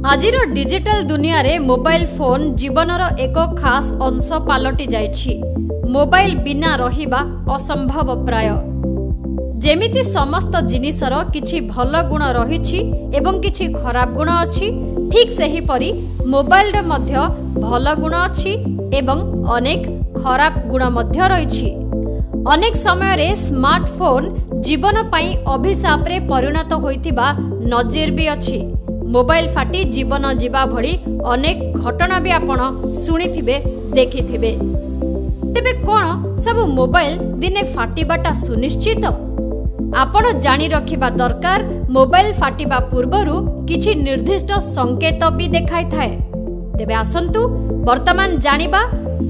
आजिर digital दुनिया रे mobile phone जीवनर एक खास अंश पालटि जाइछि। मोबाइल बिना रहिबा असंभव प्राय। जेमिति समस्त जिनिसर किछि भल गुण रहिछि एवं किछि खराब गुण अछि, ठीक सेहि परि मोबाइल रे मध्य भल गुण अछि एवं अनेक खराब गुण मध्य रहिछि। अनेक समय रे स्मार्टफोन जीवन पई अभिशाप रे परिणत होइतिबा नजीर भी अछि। मोबाइल फाटी जीवन जीवा भली अनेक घटना भी आपण सुनिथिबे देखिथिबे। तेबे कोन सब मोबाइल दिने फाटिबाटा सुनिश्चित? आपण जानि रखिबा दरकार मोबाइल फाटिबा पूर्वरु किछि निर्दिष्ट संकेत भी देखाइ थाए। तेबे आसंतु वर्तमान जानिबा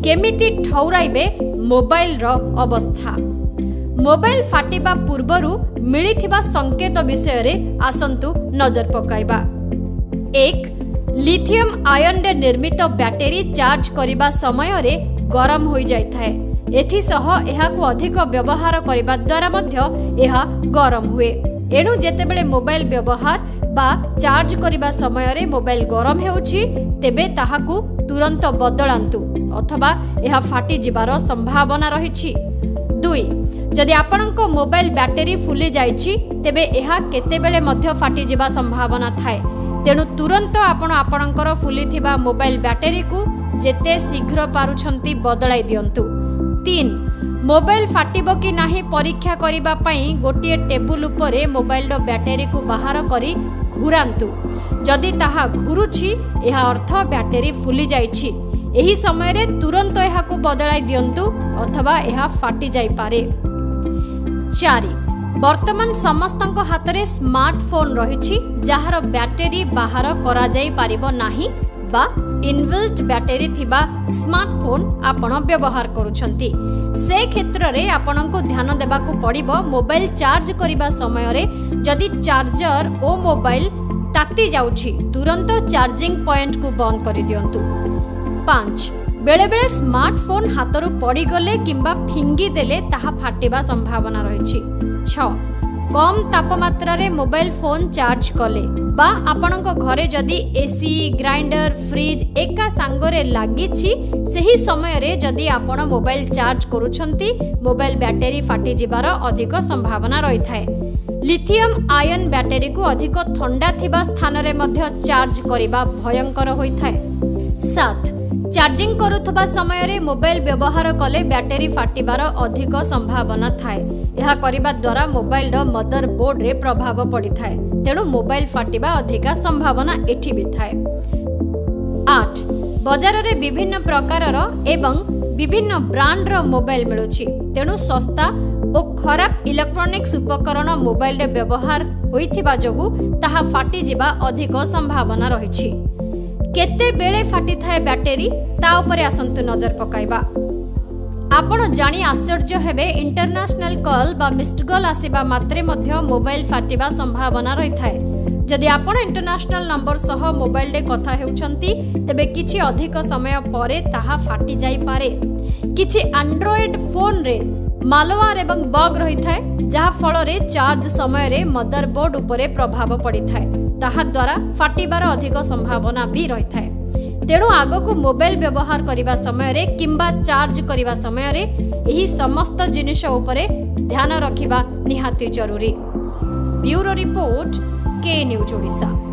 केमिति ठौराइबे मोबाइल रो अवस्था। मोबाइल फाटिबा पूर्वरु मिलिथिबा संकेत विषय रे आसंतु नजर पकाइबा। 1. लिथियम आयन रे निर्मित बैटरी चार्ज करिबा समय रे गरम होई जाय थाए। एथि सह एहाकु अधिक व्यवहार करिबा द्वारा मध्य एहा गरम हुए। एणु जेतेबेले मोबाइल व्यवहार बा चार्ज करिबा समय रे मोबाइल गरम हेउछि तेबे ताहाकु तुरंत बदलांतु अथवा एहा फाटी जिबार संभावना रहिछि। 2. जदि आपणको मोबाइल बैटरी फुली जाइछि तेबे एहा केतेबेले मध्य फाटी जिबा संभावना थाए। तेणु तुरंत आपण आपणकर फुलिथिबा मोबाइल बैटरी को जेते शीघ्र पारुछंती बदलाई दियंतु। 3. मोबाइल फाटिबो कि नाही परीक्षा करिबा पई गोटिए टेबुल उपरे मोबाइल रो बैटरी को बाहर करी घुरांतु। जदि ताहा घुरुछि एहा अर्थ बैटरी फुली जाइछि। एही समय रे तुरंत एहाकु बदलाई दियंतु अथवा एहा फाटी जाई पारे। 4. वर्तमान समस्तଙ୍କ हातरे स्मार्टफोन रहिछि जहार बैटरी बाहर करा जाई पारिबो नाही बा इनबिल्ट बैटरी थिबा स्मार्टफोन आपण व्यवहार करूछंती। से क्षेत्र रे आपणको ध्यान देबाकू पड़िबो मोबाइल चार्ज करिबा समय रे जदि चार्जर ओ मोबाइल ताती जाउछि तुरंत चार्जिंग पॉइंट को बंद करि दियंतु। 5. बेले बेले स्मार्टफोन हातरू पड़ी गले किंबा फिंगी देले ताहा फाटिबा संभावना रहिछि। 6. कम तापमात्रा रे मोबाइल फोन चार्ज कले बा आपणको घरे जदि एसी ग्राइंडर फ्रिज एका सांगरे लागिछि सेही समय रे जदि आपण मोबाइल चार्ज करूछंती मोबाइल बैटरी फाटी जिबार अधिक संभावना रही थाए। लिथियम आयन बैटरी को अधिक ठंडा थिबा स्थान रे मध्य चार्ज करिबा भयंकर होई थाए। 7. चार्जिंग करुथबा समय रे मोबाइल व्यवहार कले बैटरी फाटिबार अधिक संभावना थाए। यह करिबा द्वारा मोबाइल रो मदरबोर्ड रे प्रभाव पड़ी थाए। तेणु मोबाइल फाटिबा अधिक संभावना एठी भी थाए। 8. बाजार रे विभिन्न प्रकार रो एवं विभिन्न ब्रांड रो मोबाइल मिलुछि। तेणु सस्ता ओ खराब इलेक्ट्रॉनिक्स उपकरण मोबाइल रे व्यवहार होइथिबा जोगु ताहा फाटी जिबा अधिक संभावना रहिछि। केते बेले फाटी थाए बैटरी ता उपरे आसंतु नजर पकाइबा। आपण जानी आश्चर्य हेबे इंटरनेशनल कॉल बा मिस्ड कॉल आसीबा मात्रे मध्य मोबाइल फाटिबा संभावना रही थाए। जदि आपण इंटरनेशनल नंबर सह मोबाइल रे कथा हेउछंती तेबे किछि अधिक समय परे ताहा फाटी जाई पारे। किछि एंड्रॉइड फोन रे मालवार एवं बग रही थाए जहा फल रे चार्ज समय रे मदरबोर्ड उपरे प्रभाव पड़ी थाए। ताहा द्वारा फाटिबार अधिक संभावना भी रही थाए। तेणु आगको मोबाइल व्यवहार करिबा समय रे किंबा चार्ज करिबा समय रे एही समस्त जिनिष उपरे ध्यान रखिबा निहाती जरूरी। ब्यूरो रिपोर्ट के न्यूज ओडिशा।